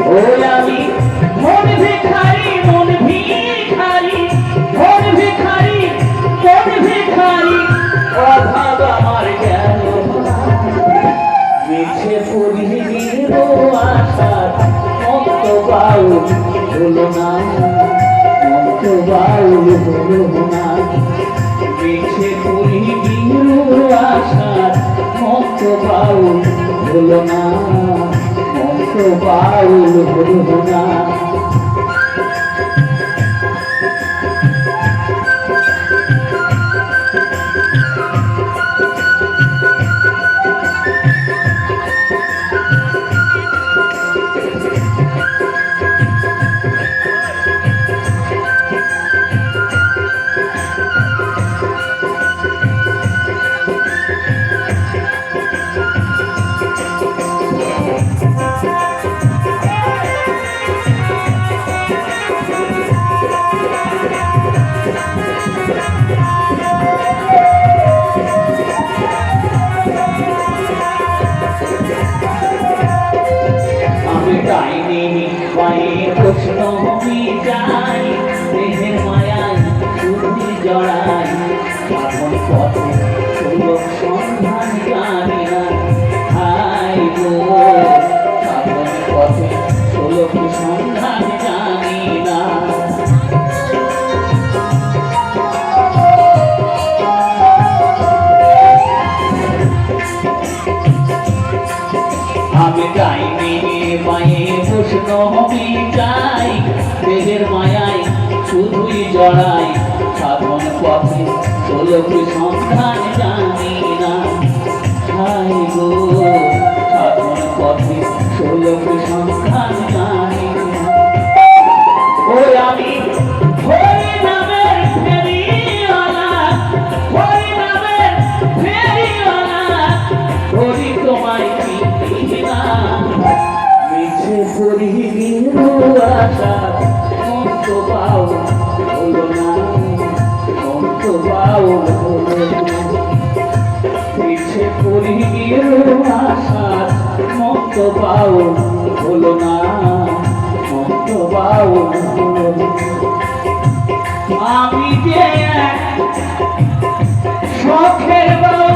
ওই আমি মন ভিখারি মন ভিখারি মন ভিখারি মন ভিখারি অভাব আমার গেল মিছে পরিহির আশা মন্ত বাউল হলো না মন্ত বাউল হলো না মিছে পরিহির আশা মন্ত বাউল হলো না মন্ত বাউল হলো না প্রশ্ন আমি যাই দেহের মায়ায় শুধু জড়াই আপন পথে সুলভ সন্ধান জানি না হাই গো আপন পথে সুলভ সন্ধান জানি না আমি যাইনি মায়ে প্রশ্ন আমি যাই দেহের মায়ায় শুধুই জড়াই সাধন পথে চলক সন্ধান জানি না হাই গো সাধন পথে চলক সন্ধান জানি না ওই আমি হরি নামের ফেরিওয়ালা হরি নামের ফেরিওয়ালা হরি তোমায় চিনি না মিছে পরিহির আশা মন্ত বাউল হলো না মন্ত বাউল হলো না মিছে পরিহির আশা মন্ত বাউল হলো না মন্ত বাউল হলো না আমি যে শখের বাউল